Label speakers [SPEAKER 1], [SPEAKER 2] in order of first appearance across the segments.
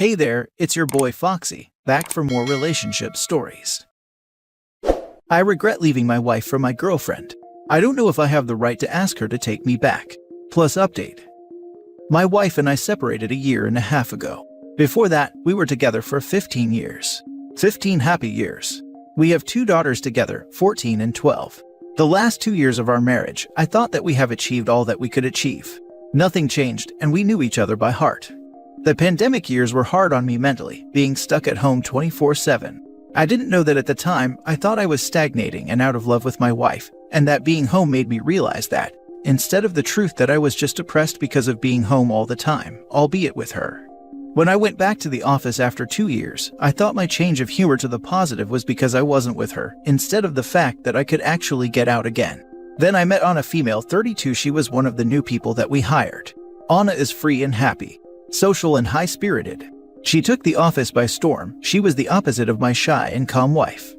[SPEAKER 1] Hey there, it's your boy Foxy, back for more relationship stories. I regret leaving my wife for my girlfriend. I don't know if I have the right to ask her to take me back. Plus update. My wife and I separated a year and a half ago. Before that, we were together for 15 years. 15 happy years. We have 2 daughters together, 14 and 12. The last 2 years of our marriage, I thought that we have achieved all that we could achieve. Nothing changed, and we knew each other by heart. The pandemic years were hard on me mentally, being stuck at home 24/7. I didn't know that at the time. I thought I was stagnating and out of love with my wife, and that being home made me realize that, instead of the truth that I was just depressed because of being home all the time, albeit with her. When I went back to the office after 2 years, I thought my change of humor to the positive was because I wasn't with her, instead of the fact that I could actually get out again. Then I met Anna, female 32. She was one of the new people that we hired. Anna is free and happy, social and high-spirited. She took the office by storm. She was the opposite of my shy and calm wife.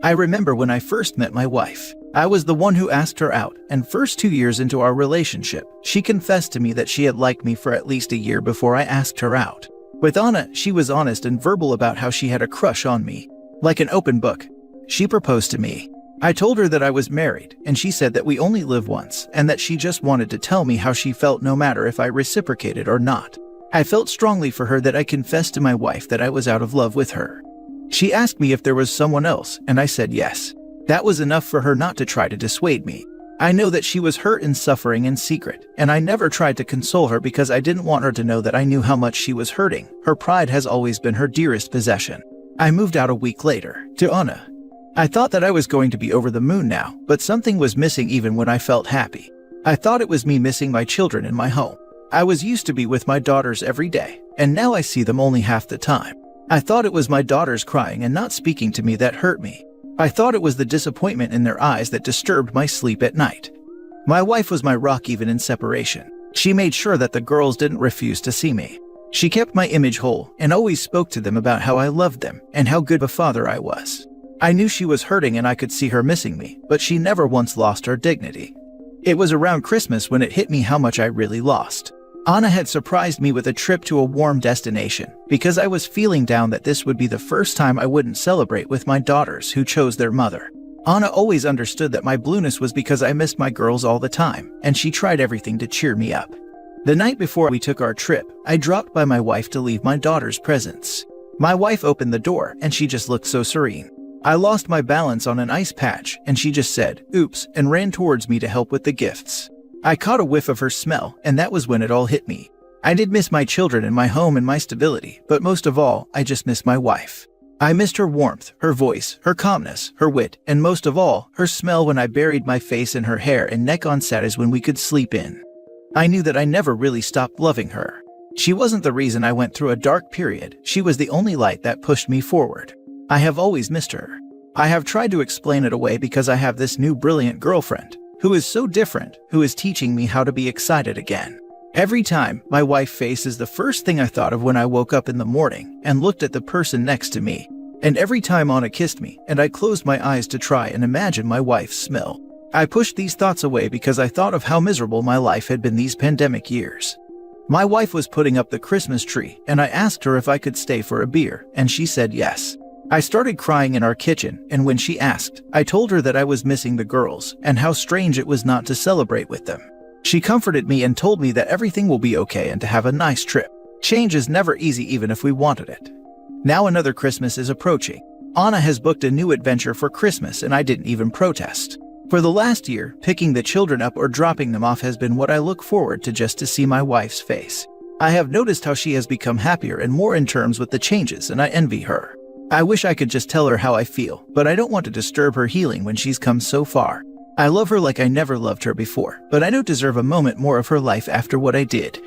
[SPEAKER 1] I remember when I first met my wife, I was the one who asked her out, and first 2 years into our relationship, she confessed to me that she had liked me for at least a year before I asked her out. With Anna, she was honest and verbal about how she had a crush on me. Like an open book. She proposed to me. I told her that I was married, and she said that we only live once, and that she just wanted to tell me how she felt no matter if I reciprocated or not. I felt strongly for her that I confessed to my wife that I was out of love with her. She asked me if there was someone else, and I said yes. That was enough for her not to try to dissuade me. I know that she was hurt and suffering in secret, and I never tried to console her because I didn't want her to know that I knew how much she was hurting. Her pride has always been her dearest possession. I moved out a week later, to Anna. I thought that I was going to be over the moon now, but something was missing even when I felt happy. I thought it was me missing my children in my home. I was used to be with my daughters every day, and now I see them only half the time. I thought it was my daughters crying and not speaking to me that hurt me. I thought it was the disappointment in their eyes that disturbed my sleep at night. My wife was my rock even in separation. She made sure that the girls didn't refuse to see me. She kept my image whole and always spoke to them about how I loved them and how good of a father I was. I knew she was hurting and I could see her missing me, but she never once lost her dignity. It was around Christmas when it hit me how much I really lost. Anna had surprised me with a trip to a warm destination because I was feeling down that this would be the first time I wouldn't celebrate with my daughters who chose their mother. Anna always understood that my blueness was because I missed my girls all the time, and she tried everything to cheer me up. The night before we took our trip, I dropped by my wife to leave my daughter's presents. My wife opened the door and she just looked so serene. I lost my balance on an ice patch and she just said, "Oops," and ran towards me to help with the gifts. I caught a whiff of her smell, and that was when it all hit me. I did miss my children and my home and my stability, but most of all, I just missed my wife. I missed her warmth, her voice, her calmness, her wit, and most of all, her smell when I buried my face in her hair and neck on Saturdays when we could sleep in. I knew that I never really stopped loving her. She wasn't the reason I went through a dark period. She was the only light that pushed me forward. I have always missed her. I have tried to explain it away because I have this new brilliant girlfriend, who is so different, who is teaching me how to be excited again. Every time, my wife's face is the first thing I thought of when I woke up in the morning and looked at the person next to me. And every time Anna kissed me and I closed my eyes to try and imagine my wife's smell, I pushed these thoughts away because I thought of how miserable my life had been these pandemic years. My wife was putting up the Christmas tree and I asked her if I could stay for a beer, and she said yes. I started crying in our kitchen, and when she asked, I told her that I was missing the girls and how strange it was not to celebrate with them. She comforted me and told me that everything will be okay and to have a nice trip. Change is never easy even if we wanted it. Now another Christmas is approaching. Anna has booked a new adventure for Christmas and I didn't even protest. For the last year, picking the children up or dropping them off has been what I look forward to just to see my wife's face. I have noticed how she has become happier and more in terms with the changes, and I envy her. I wish I could just tell her how I feel, but I don't want to disturb her healing when she's come so far. I love her like I never loved her before, but I don't deserve a moment more of her life after what I did.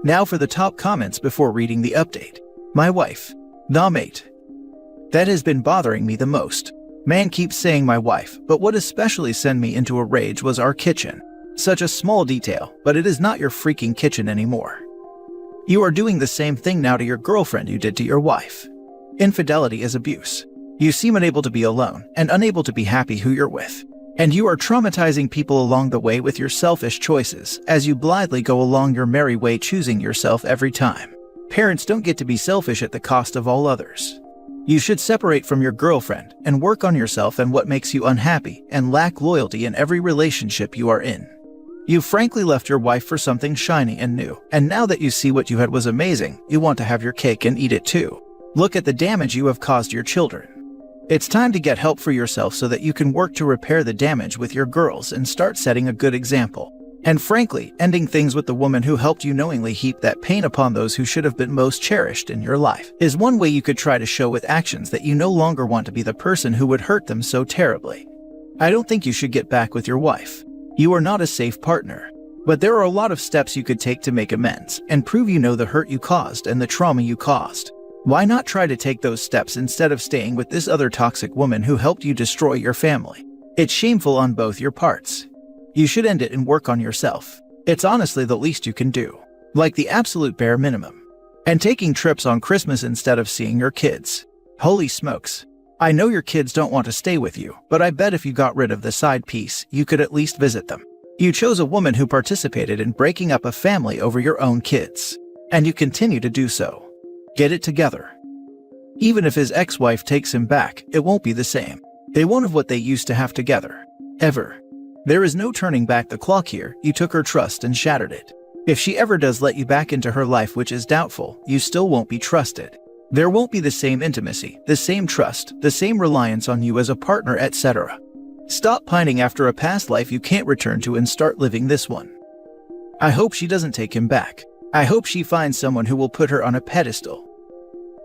[SPEAKER 1] Now for the top comments before reading the update. My wife. Nah mate. That has been bothering me the most. Man keeps saying my wife, but what especially sent me into a rage was our kitchen. Such a small detail, but it is not your freaking kitchen anymore. You are doing the same thing now to your girlfriend you did to your wife. Infidelity is abuse. You seem unable to be alone and unable to be happy who you're with. And you are traumatizing people along the way with your selfish choices as you blithely go along your merry way choosing yourself every time. Parents don't get to be selfish at the cost of all others. You should separate from your girlfriend and work on yourself and what makes you unhappy and lack loyalty in every relationship you are in. You frankly left your wife for something shiny and new, and now that you see what you had was amazing, you want to have your cake and eat it too. Look at the damage you have caused your children. It's time to get help for yourself so that you can work to repair the damage with your girls and start setting a good example. And frankly, ending things with the woman who helped you knowingly heap that pain upon those who should have been most cherished in your life is one way you could try to show with actions that you no longer want to be the person who would hurt them so terribly. I don't think you should get back with your wife. You are not a safe partner. But there are a lot of steps you could take to make amends and prove you know the hurt you caused and the trauma you caused. Why not try to take those steps instead of staying with this other toxic woman who helped you destroy your family? It's shameful on both your parts. You should end it and work on yourself. It's honestly the least you can do. Like the absolute bare minimum. And taking trips on Christmas instead of seeing your kids. Holy smokes. I know your kids don't want to stay with you, but I bet if you got rid of the side piece, you could at least visit them. You chose a woman who participated in breaking up a family over your own kids. And you continue to do so. Get it together. Even if his ex-wife takes him back, it won't be the same. They won't have what they used to have together. Ever. There is no turning back the clock here. You took her trust and shattered it. If she ever does let you back into her life, which is doubtful, you still won't be trusted. There won't be the same intimacy, the same trust, the same reliance on you as a partner, etc. Stop pining after a past life you can't return to and start living this one. I hope she doesn't take him back. I hope she finds someone who will put her on a pedestal.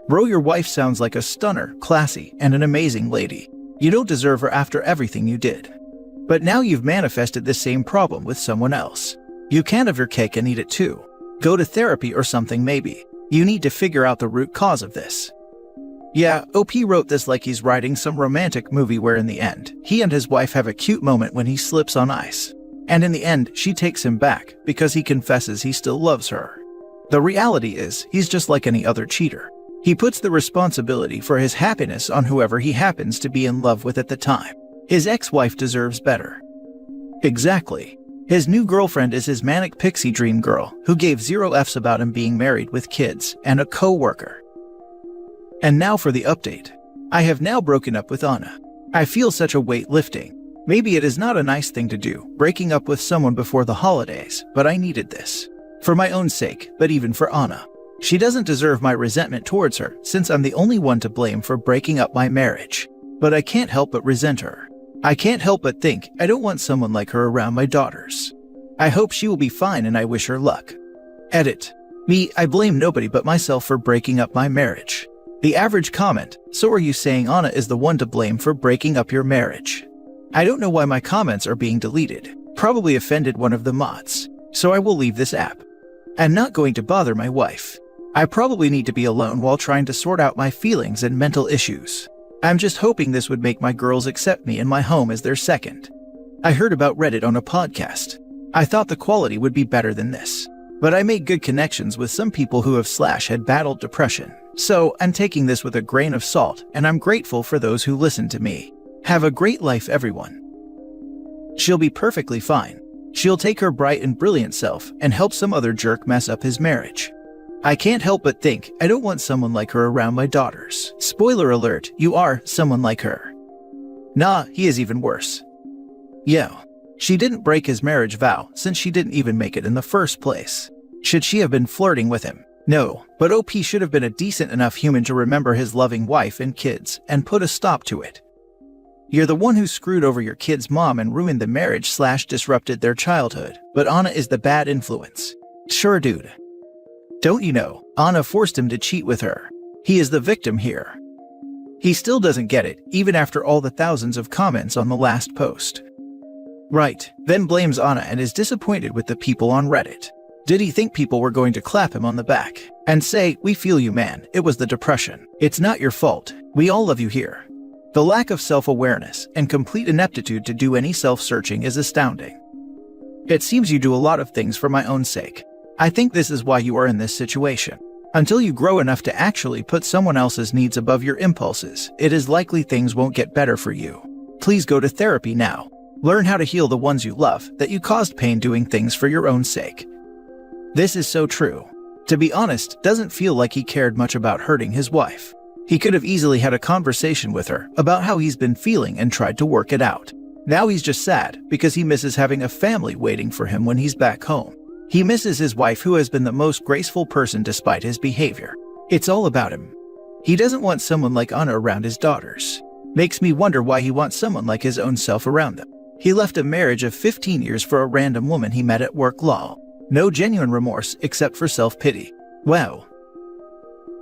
[SPEAKER 1] Bro, your wife sounds like a stunner, classy, and an amazing lady. You don't deserve her after everything you did. But now you've manifested the same problem with someone else. You can't have your cake and eat it too. Go to therapy or something maybe. You need to figure out the root cause of this. Yeah, OP wrote this like he's writing some romantic movie where in the end, he and his wife have a cute moment when he slips on ice. And in the end, she takes him back because he confesses he still loves her. The reality is, he's just like any other cheater. He puts the responsibility for his happiness on whoever he happens to be in love with at the time. His ex-wife deserves better. Exactly. His new girlfriend is his manic pixie dream girl who gave 0 Fs about him being married with kids and a co-worker. And now for the update. I have now broken up with Anna. I feel such a weight lifting. Maybe it is not a nice thing to do, breaking up with someone before the holidays, but I needed this. For my own sake, but even for Anna. She doesn't deserve my resentment towards her, since I'm the only one to blame for breaking up my marriage. But I can't help but resent her. I can't help but think I don't want someone like her around my daughters. I hope she will be fine and I wish her luck. Edit. Me, I blame nobody but myself for breaking up my marriage. The average comment, so are you saying Anna is the one to blame for breaking up your marriage? I don't know why my comments are being deleted. Probably offended one of the mods. So I will leave this app. I'm not going to bother my wife. I probably need to be alone while trying to sort out my feelings and mental issues. I'm just hoping this would make my girls accept me in my home as their second. I heard about Reddit on a podcast. I thought the quality would be better than this. But I made good connections with some people who have had battled depression. So I'm taking this with a grain of salt, and I'm grateful for those who listen to me. Have a great life, everyone. She'll be perfectly fine. She'll take her bright and brilliant self and help some other jerk mess up his marriage. I can't help but think I don't want someone like her around my daughters. Spoiler alert, you are someone like her. Nah, he is even worse. Yeah, she didn't break his marriage vow since she didn't even make it in the first place. Should she have been flirting with him? No, but OP should have been a decent enough human to remember his loving wife and kids and put a stop to it. You're the one who screwed over your kid's mom and ruined the marriage / disrupted their childhood, but Anna is the bad influence. Sure, dude. Don't you know, Anna forced him to cheat with her. He is the victim here. He still doesn't get it, even after all the thousands of comments on the last post. Right, then blames Anna and is disappointed with the people on Reddit. Did he think people were going to clap him on the back and say, "We feel you, man, it was the depression. It's not your fault. We all love you here." The lack of self-awareness and complete ineptitude to do any self-searching is astounding. It seems you do a lot of things for my own sake. I think this is why you are in this situation. Until you grow enough to actually put someone else's needs above your impulses, it is likely things won't get better for you. Please go to therapy now. Learn how to heal the ones you love that you caused pain doing things for your own sake. This is so true. To be honest, doesn't feel like he cared much about hurting his wife. He could have easily had a conversation with her about how he's been feeling and tried to work it out. Now he's just sad because he misses having a family waiting for him when he's back home. He misses his wife, who has been the most graceful person despite his behavior. It's all about him. He doesn't want someone like Anna around his daughters. Makes me wonder why he wants someone like his own self around them. He left a marriage of 15 years for a random woman he met at work. Lol. No genuine remorse except for self-pity. Wow.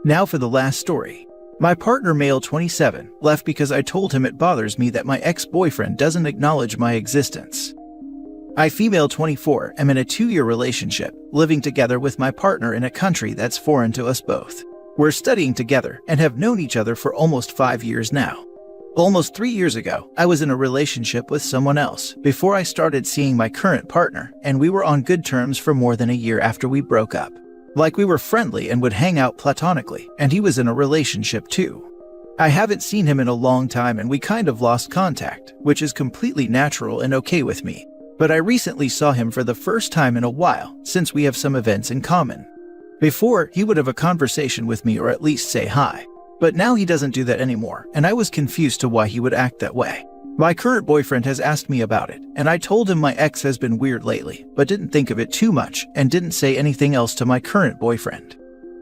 [SPEAKER 1] Now for the last story. My partner, male 27, left because I told him it bothers me that my ex-boyfriend doesn't acknowledge my existence. I, female 24, am in a 2-year relationship, living together with my partner in a country that's foreign to us both. We're studying together and have known each other for almost 5 years now. Almost 3 years ago, I was in a relationship with someone else before I started seeing my current partner, and we were on good terms for more than a year after we broke up. Like, we were friendly and would hang out platonically, and he was in a relationship too. I haven't seen him in a long time and we kind of lost contact, which is completely natural and okay with me. But I recently saw him for the first time in a while, since we have some events in common. Before, he would have a conversation with me or at least say hi. But now he doesn't do that anymore, and I was confused to why he would act that way. My current boyfriend has asked me about it, and I told him my ex has been weird lately, but didn't think of it too much and didn't say anything else to my current boyfriend.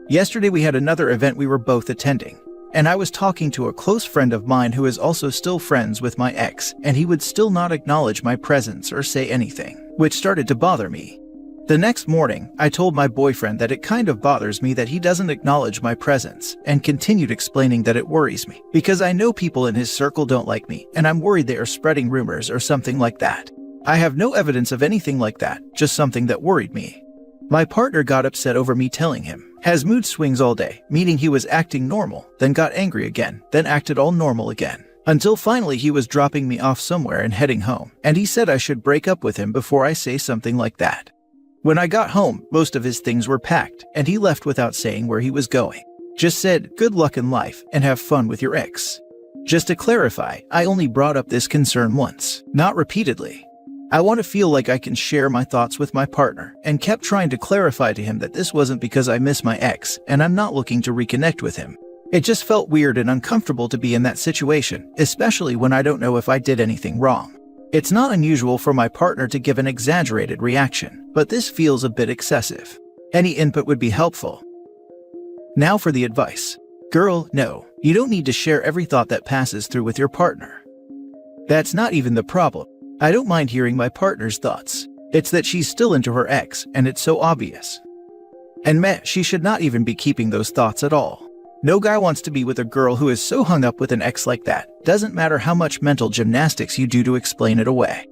[SPEAKER 1] Yesterday we had another event we were both attending, and I was talking to a close friend of mine who is also still friends with my ex, and he would still not acknowledge my presence or say anything, which started to bother me. The next morning, I told my boyfriend that it kind of bothers me that he doesn't acknowledge my presence, and continued explaining that it worries me because I know people in his circle don't like me, and I'm worried they are spreading rumors or something like that. I have no evidence of anything like that, just something that worried me. My partner got upset over me telling him, has mood swings all day, meaning he was acting normal, then got angry again, then acted all normal again. Until finally he was dropping me off somewhere and heading home, and he said I should break up with him before I say something like that. When I got home, most of his things were packed, and he left without saying where he was going. Just said, good luck in life, and have fun with your ex. Just to clarify, I only brought up this concern once, not repeatedly. I want to feel like I can share my thoughts with my partner, and kept trying to clarify to him that this wasn't because I miss my ex, and I'm not looking to reconnect with him. It just felt weird and uncomfortable to be in that situation, especially when I don't know if I did anything wrong. It's not unusual for my partner to give an exaggerated reaction, but this feels a bit excessive. Any input would be helpful. Now for the advice. Girl, no, you don't need to share every thought that passes through with your partner. That's not even the problem. I don't mind hearing my partner's thoughts. It's that she's still into her ex, and it's so obvious. And meh, she should not even be keeping those thoughts at all. No guy wants to be with a girl who is so hung up with an ex like that. Doesn't matter how much mental gymnastics you do to explain it away.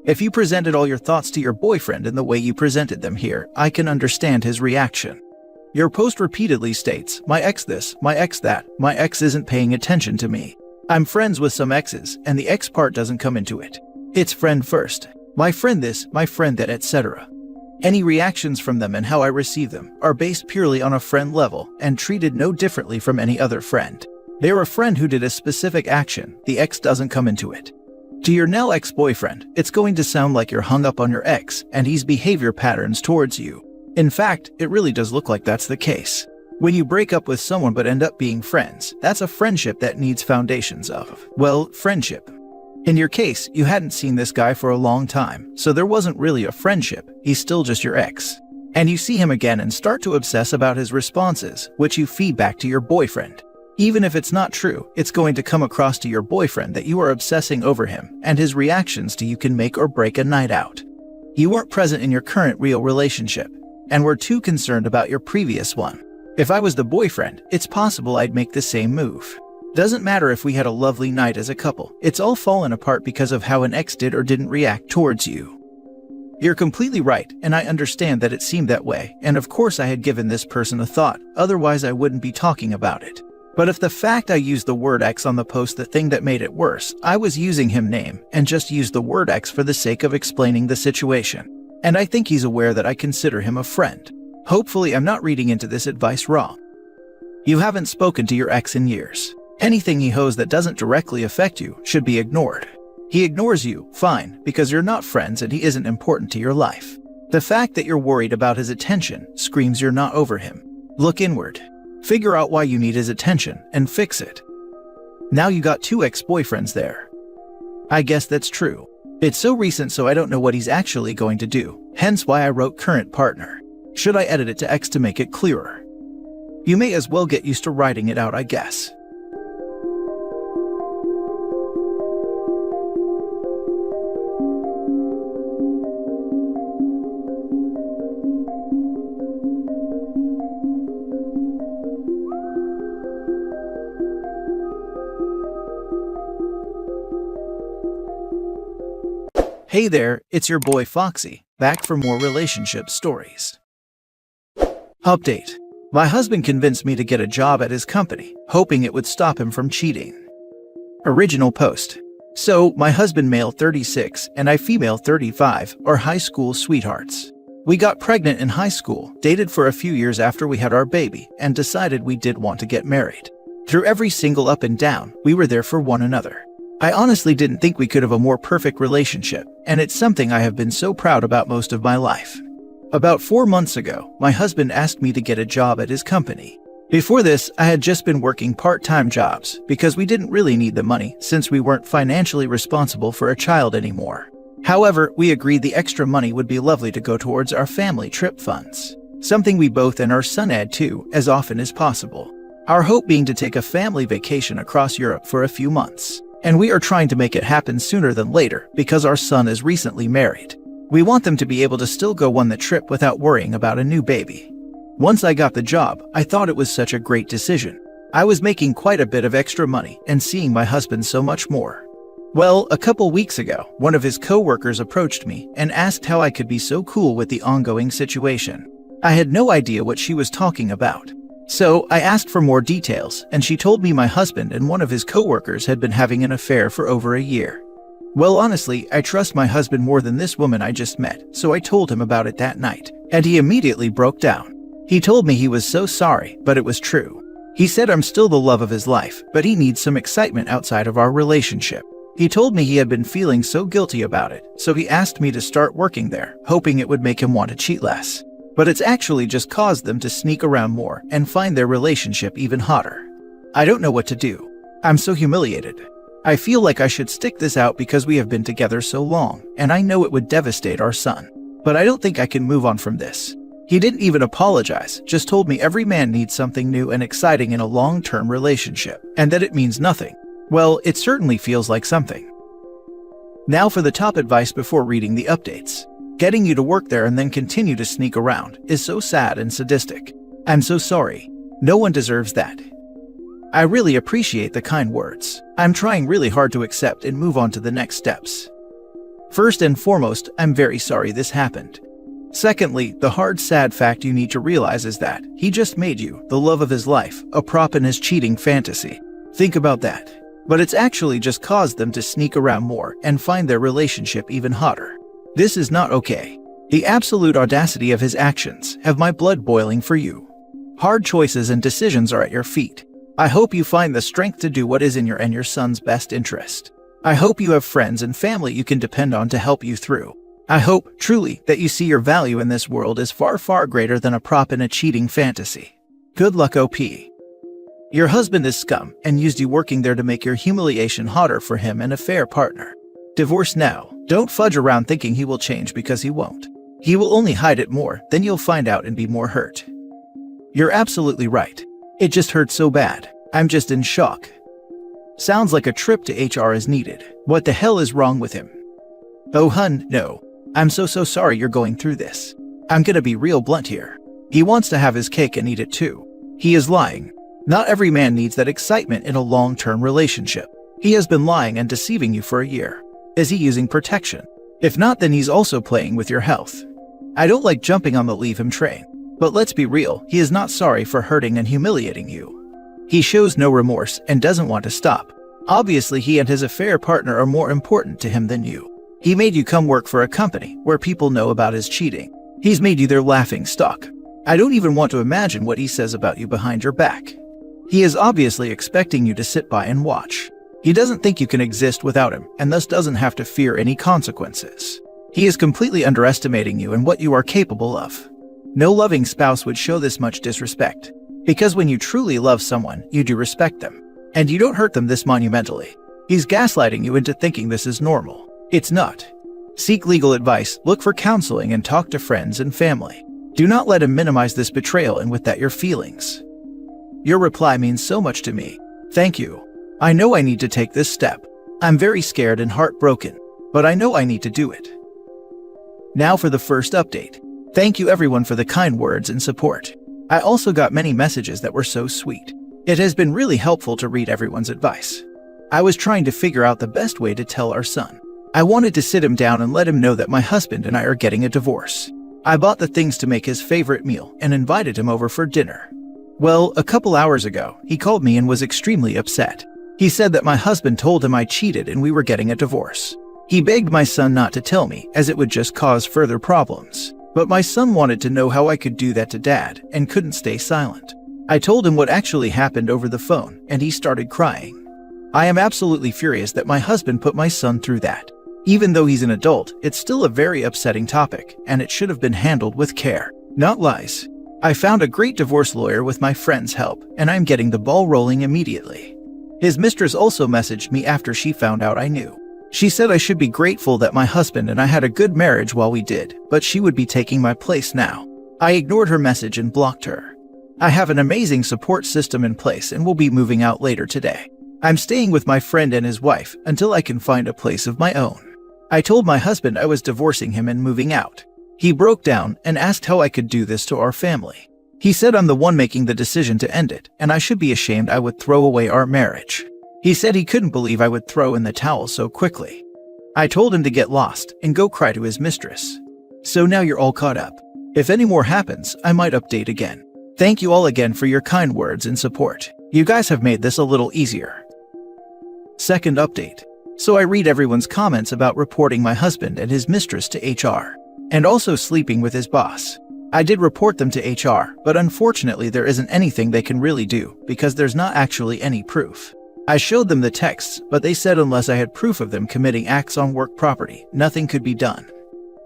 [SPEAKER 1] If you presented all your thoughts to your boyfriend in the way you presented them here, I can understand his reaction. Your post repeatedly states, my ex this, my ex that, my ex isn't paying attention to me. I'm friends with some exes, and the ex part doesn't come into it. It's friend first. My friend this, my friend that, etc. Any reactions from them and how I receive them are based purely on a friend level and treated no differently from any other friend. They're a friend who did a specific action, the ex doesn't come into it. To your now ex-boyfriend, it's going to sound like you're hung up on your ex and his behavior patterns towards you. In fact, it really does look like that's the case. When you break up with someone but end up being friends, that's a friendship that needs foundations of, well, friendship. In your case, you hadn't seen this guy for a long time, so there wasn't really a friendship, he's still just your ex. And you see him again and start to obsess about his responses, which you feed back to your boyfriend. Even if it's not true, it's going to come across to your boyfriend that you are obsessing over him, and his reactions to you can make or break a night out. You weren't present in your current real relationship, and were too concerned about your previous one. If I was the boyfriend, it's possible I'd make the same move. Doesn't matter if we had a lovely night as a couple, it's all fallen apart because of how an ex did or didn't react towards you. You're completely right, and I understand that it seemed that way, and of course I had given this person a thought, otherwise I wouldn't be talking about it. But if the fact I used the word ex on the post the thing that made it worse, I was using him name, and just used the word ex for the sake of explaining the situation. And I think he's aware that I consider him a friend. Hopefully I'm not reading into this advice wrong. You haven't spoken to your ex in years. Anything he hoes that doesn't directly affect you should be ignored. He ignores you, fine, because you're not friends and he isn't important to your life. The fact that you're worried about his attention screams you're not over him. Look inward. Figure out why you need his attention and fix it. Now you got 2 ex-boyfriends there. I guess that's true. It's so recent, so I don't know what he's actually going to do, hence why I wrote current partner. Should I edit it to X to make it clearer? You may as well get used to writing it out, I guess. Hey there, it's your boy Foxy, back for more relationship stories. Update. My husband convinced me to get a job at his company, hoping it would stop him from cheating. Original post. So, my husband, male 36, and I, female 35, are high school sweethearts. We got pregnant in high school, dated for a few years after we had our baby, and decided we did want to get married. Through every single up and down, we were there for one another. I honestly didn't think we could have a more perfect relationship, and it's something I have been so proud about most of my life. About 4 months ago, my husband asked me to get a job at his company. Before this, I had just been working part-time jobs because we didn't really need the money since we weren't financially responsible for a child anymore. However, we agreed the extra money would be lovely to go towards our family trip funds, something we both and our son add to as often as possible. Our hope being to take a family vacation across Europe for a few months. And we are trying to make it happen sooner than later because our son is recently married. We want them to be able to still go on the trip without worrying about a new baby. Once I got the job, I thought it was such a great decision. I was making quite a bit of extra money and seeing my husband so much more. Well, a couple weeks ago, one of his co-workers approached me and asked how I could be so cool with the ongoing situation. I had no idea what she was talking about. So, I asked for more details, and she told me my husband and one of his co-workers had been having an affair for over a year. Well, honestly, I trust my husband more than this woman I just met, so I told him about it that night, and he immediately broke down. He told me he was so sorry, but it was true. He said I'm still the love of his life, but he needs some excitement outside of our relationship. He told me he had been feeling so guilty about it, so he asked me to start working there, hoping it would make him want to cheat less. But it's actually just caused them to sneak around more and find their relationship even hotter. I don't know what to do. I'm so humiliated. I feel like I should stick this out because we have been together so long, and I know it would devastate our son. But I don't think I can move on from this. He didn't even apologize, just told me every man needs something new and exciting in a long-term relationship, and that it means nothing. Well, it certainly feels like something. Now for the top advice before reading the updates. Getting you to work there and then continue to sneak around is so sad and sadistic. I'm so sorry. No one deserves that. I really appreciate the kind words. I'm trying really hard to accept and move on to the next steps. First and foremost, I'm very sorry this happened. Secondly, the hard, sad fact you need to realize is that he just made you, the love of his life, a prop in his cheating fantasy. Think about that. But it's actually just caused them to sneak around more and find their relationship even hotter. This is not okay. The absolute audacity of his actions have my blood boiling for you. Hard choices and decisions are at your feet. I hope you find the strength to do what is in your and your son's best interest. I hope you have friends and family you can depend on to help you through. I hope, truly, that you see your value in this world is far, far greater than a prop in a cheating fantasy. Good luck, OP. Your husband is scum and used you working there to make your humiliation hotter for him and a fair partner. Divorce now. Don't fudge around thinking he will change because he won't. He will only hide it more, then you'll find out and be more hurt. You're absolutely right. It just hurts so bad. I'm just in shock. Sounds like a trip to HR is needed. What the hell is wrong with him? Oh hun, no. I'm so sorry you're going through this. I'm gonna be real blunt here. He wants to have his cake and eat it too. He is lying. Not every man needs that excitement in a long-term relationship. He has been lying and deceiving you for a year. Is he using protection? If not, then he's also playing with your health. I don't like jumping on the leave him train. But let's be real, he is not sorry for hurting and humiliating you. He shows no remorse and doesn't want to stop. Obviously, he and his affair partner are more important to him than you. He made you come work for a company where people know about his cheating. He's made you their laughing stock. I don't even want to imagine what he says about you behind your back. He is obviously expecting you to sit by and watch. He doesn't think you can exist without him and thus doesn't have to fear any consequences. He is completely underestimating you and what you are capable of. No loving spouse would show this much disrespect. Because when you truly love someone, you do respect them. And you don't hurt them this monumentally. He's gaslighting you into thinking this is normal. It's not. Seek legal advice, look for counseling, and talk to friends and family. Do not let him minimize this betrayal and with that your feelings. Your reply means so much to me. Thank you. I know I need to take this step. I'm very scared and heartbroken, but I know I need to do it. Now for the first update. Thank you everyone for the kind words and support. I also got many messages that were so sweet. It has been really helpful to read everyone's advice. I was trying to figure out the best way to tell our son. I wanted to sit him down and let him know that my husband and I are getting a divorce. I bought the things to make his favorite meal and invited him over for dinner. Well, a couple hours ago, he called me and was extremely upset. He said that my husband told him I cheated and we were getting a divorce. He begged my son not to tell me, as it would just cause further problems. But my son wanted to know how I could do that to Dad and couldn't stay silent. I told him what actually happened over the phone, and he started crying. I am absolutely furious that my husband put my son through that. Even though he's an adult, it's still a very upsetting topic, and it should have been handled with care, not lies. I found a great divorce lawyer with my friend's help, and I'm getting the ball rolling immediately. His mistress also messaged me after she found out I knew. She said I should be grateful that my husband and I had a good marriage while we did, but she would be taking my place now. I ignored her message and blocked her. I have an amazing support system in place and will be moving out later today. I'm staying with my friend and his wife until I can find a place of my own. I told my husband I was divorcing him and moving out. He broke down and asked how I could do this to our family. He said I'm the one making the decision to end it, and I should be ashamed I would throw away our marriage. He said he couldn't believe I would throw in the towel so quickly. I told him to get lost and go cry to his mistress. So now you're all caught up. If any more happens, I might update again. Thank you all again for your kind words and support. You guys have made this a little easier. Second update. So I read everyone's comments about reporting my husband and his mistress to HR, and also sleeping with his boss. I did report them to HR, but unfortunately there isn't anything they can really do because there's not actually any proof. I showed them the texts, but they said unless I had proof of them committing acts on work property, nothing could be done.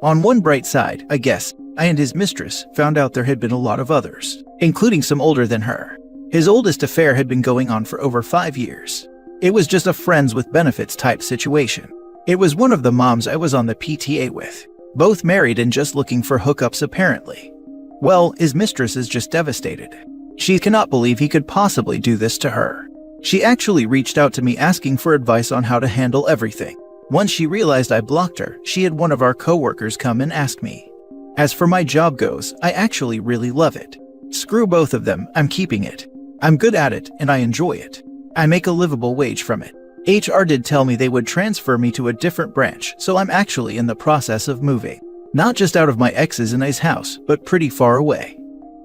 [SPEAKER 1] On one bright side, I guess, I and his mistress found out there had been a lot of others, including some older than her. His oldest affair had been going on for over 5 years. It was just a friends with benefits type situation. It was one of the moms I was on the PTA with, both married and just looking for hookups apparently. Well, his mistress is just devastated. She cannot believe he could possibly do this to her. She actually reached out to me asking for advice on how to handle everything. Once she realized I blocked her, she had one of our coworkers come and ask me. As for my job goes, I actually really love it. Screw both of them, I'm keeping it. I'm good at it and I enjoy it. I make a livable wage from it. HR did tell me they would transfer me to a different branch, so I'm actually in the process of moving. Not just out of my ex's and I's house, but pretty far away.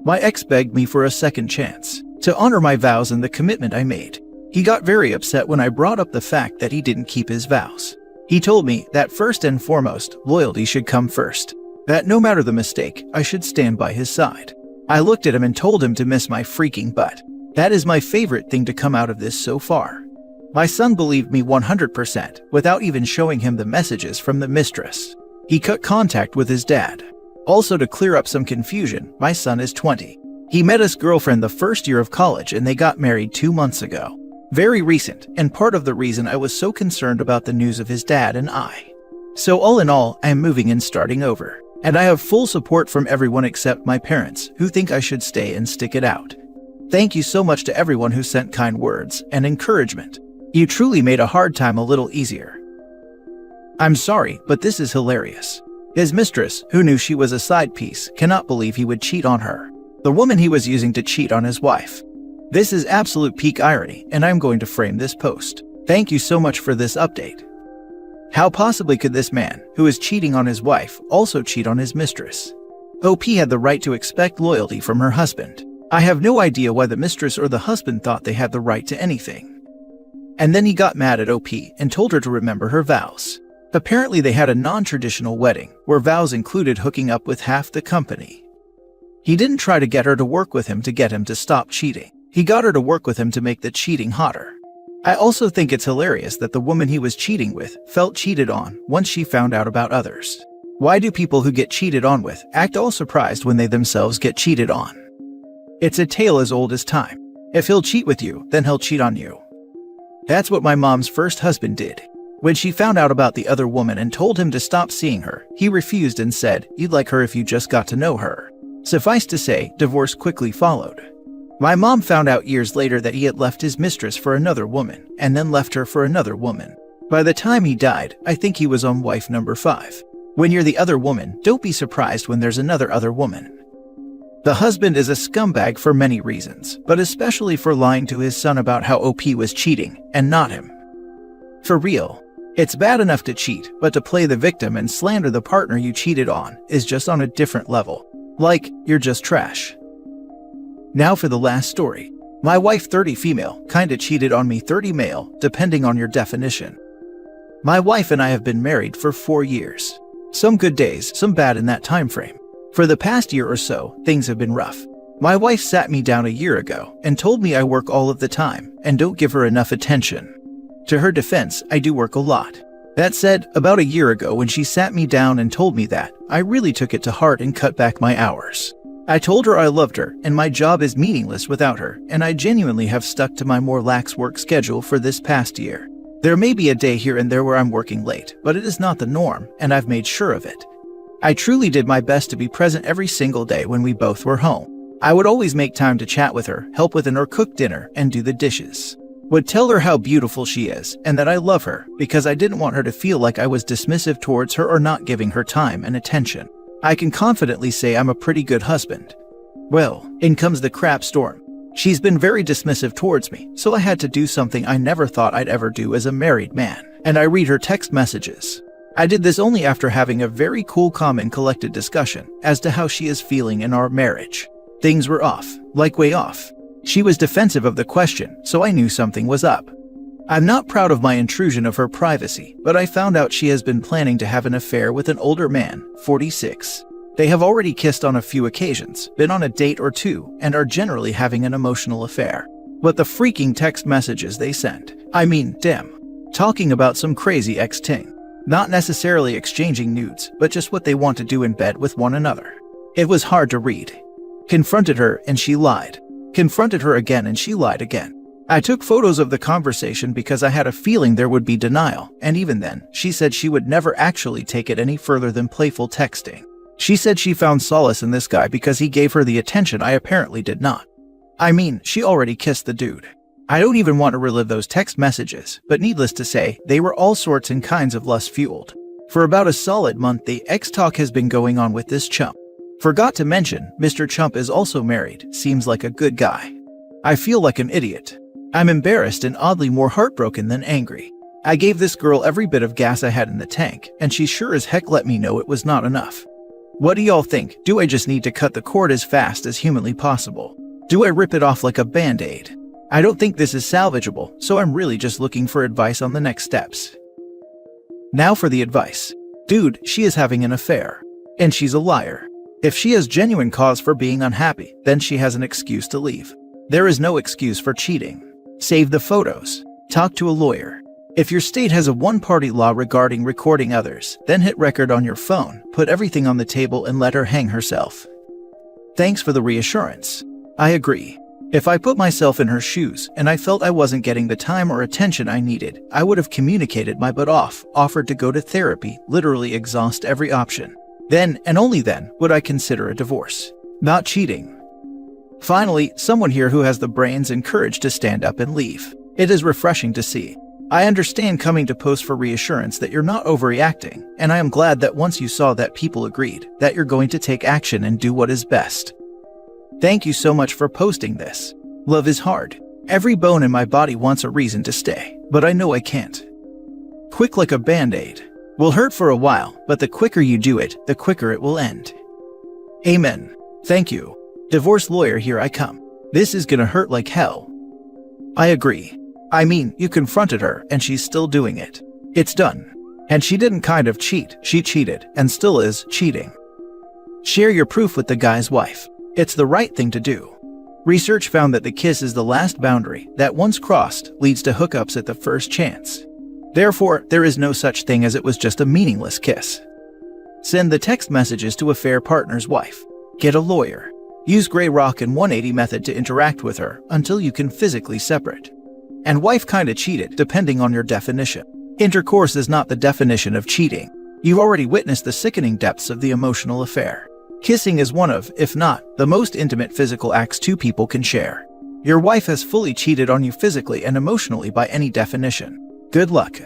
[SPEAKER 1] My ex begged me for a second chance, to honor my vows and the commitment I made. He got very upset when I brought up the fact that he didn't keep his vows. He told me that first and foremost, loyalty should come first. That no matter the mistake, I should stand by his side. I looked at him and told him to miss my freaking butt. That is my favorite thing to come out of this so far. My son believed me 100% without even showing him the messages from the mistress. He cut contact with his dad. Also, to clear up some confusion, my son is 20. He met his girlfriend the first year of college and they got married 2 months ago. Very recent, and part of the reason I was so concerned about the news of his dad and I. So all in all, I am moving and starting over. And I have full support from everyone except my parents, who think I should stay and stick it out. Thank you so much to everyone who sent kind words and encouragement. You truly made a hard time a little easier. I'm sorry, but this is hilarious. His mistress, who knew she was a side piece, cannot believe he would cheat on her. The woman he was using to cheat on his wife. This is absolute peak irony, and I'm going to frame this post. Thank you so much for this update. How possibly could this man, who is cheating on his wife, also cheat on his mistress? OP had the right to expect loyalty from her husband. I have no idea why the mistress or the husband thought they had the right to anything. And then he got mad at OP and told her to remember her vows. Apparently they had a non-traditional wedding, where vows included hooking up with half the company. He didn't try to get her to work with him to get him to stop cheating. He got her to work with him to make the cheating hotter. I also think it's hilarious that the woman he was cheating with felt cheated on once she found out about others. Why do people who get cheated on with act all surprised when they themselves get cheated on? It's a tale as old as time. If he'll cheat with you, then he'll cheat on you. That's what my mom's first husband did. When she found out about the other woman and told him to stop seeing her, he refused and said, "You'd like her if you just got to know her." Suffice to say, divorce quickly followed. My mom found out years later that he had left his mistress for another woman, and then left her for another woman. By the time he died, I think he was on wife number 5. When you're the other woman, don't be surprised when there's another woman. The husband is a scumbag for many reasons, but especially for lying to his son about how OP was cheating, and not him. For real. It's bad enough to cheat, but to play the victim and slander the partner you cheated on is just on a different level. Like, you're just trash. Now for the last story. My wife, 30 female, kinda cheated on me, 30 male, depending on your definition. My wife and I have been married for 4 years. Some good days, some bad in that time frame. For the past year or so, things have been rough. My wife sat me down a year ago and told me I work all of the time and don't give her enough attention. To her defense, I do work a lot. That said, about a year ago when she sat me down and told me that, I really took it to heart and cut back my hours. I told her I loved her and my job is meaningless without her, and I genuinely have stuck to my more lax work schedule for this past year. There may be a day here and there where I'm working late, but it is not the norm, and I've made sure of it. I truly did my best to be present every single day when we both were home. I would always make time to chat with her, help with or cook dinner, and do the dishes. Would tell her how beautiful she is and that I love her because I didn't want her to feel like I was dismissive towards her or not giving her time and attention. I can confidently say I'm a pretty good husband. Well, in comes the crap storm. She's been very dismissive towards me, so I had to do something I never thought I'd ever do as a married man, and I read her text messages. I did this only after having a very cool, calm, and collected discussion as to how she is feeling in our marriage. Things were off, like way off. She was defensive of the question, so I knew something was up. I'm not proud of my intrusion of her privacy, but I found out she has been planning to have an affair with an older man, 46. They have already kissed on a few occasions, been on a date or two, and are generally having an emotional affair. But the freaking text messages they sent, I mean, damn. Talking about some crazy ex-ting. Not necessarily exchanging nudes, but just what they want to do in bed with one another. It was hard to read. Confronted her and she lied. Confronted her again and she lied again. I took photos of the conversation because I had a feeling there would be denial, and even then, she said she would never actually take it any further than playful texting. She said she found solace in this guy because he gave her the attention I apparently did not. I mean, she already kissed the dude. I don't even want to relive those text messages, but needless to say, they were all sorts and kinds of lust-fueled. For about a solid month, the ex-talk has been going on with this chump. Forgot to mention, Mr. Chump is also married, seems like a good guy. I feel like an idiot. I'm embarrassed and oddly more heartbroken than angry. I gave this girl every bit of gas I had in the tank, and she sure as heck let me know it was not enough. What do y'all think? Do I just need to cut the cord as fast as humanly possible? Do I rip it off like a band-aid? I don't think this is salvageable, so I'm really just looking for advice on the next steps. Now for the advice. Dude, she is having an affair. And she's a liar. If she has genuine cause for being unhappy, then she has an excuse to leave. There is no excuse for cheating. Save the photos. Talk to a lawyer. If your state has a one-party law regarding recording others, then hit record on your phone, put everything on the table and let her hang herself. Thanks for the reassurance. I agree. If I put myself in her shoes and I felt I wasn't getting the time or attention I needed, I would have communicated my butt off, offered to go to therapy, literally exhaust every option. Then, and only then, would I consider a divorce. Not cheating. Finally, someone here who has the brains and courage to stand up and leave. It is refreshing to see. I understand coming to post for reassurance that you're not overreacting, and I am glad that once you saw that people agreed, that you're going to take action and do what is best. Thank you so much for posting this. Love is hard. Every bone in my body wants a reason to stay, but I know I can't. Quick like a band-aid. Will hurt for a while, but the quicker you do it, the quicker it will end. Amen. Thank you. Divorce lawyer, here I come. This is gonna hurt like hell. I agree. I mean, you confronted her, and she's still doing it. It's done. And she didn't kind of cheat, she cheated, and still is cheating. Share your proof with the guy's wife. It's the right thing to do. Research found that the kiss is the last boundary that, once crossed, leads to hookups at the first chance. Therefore, there is no such thing as it was just a meaningless kiss. Send the text messages to affair partner's wife. Get a lawyer. Use Grey Rock and 180 method to interact with her until you can physically separate. And wife kinda cheated, depending on your definition. Intercourse is not the definition of cheating. You've already witnessed the sickening depths of the emotional affair. Kissing is one of, if not, the most intimate physical acts two people can share. Your wife has fully cheated on you physically and emotionally by any definition. Good luck.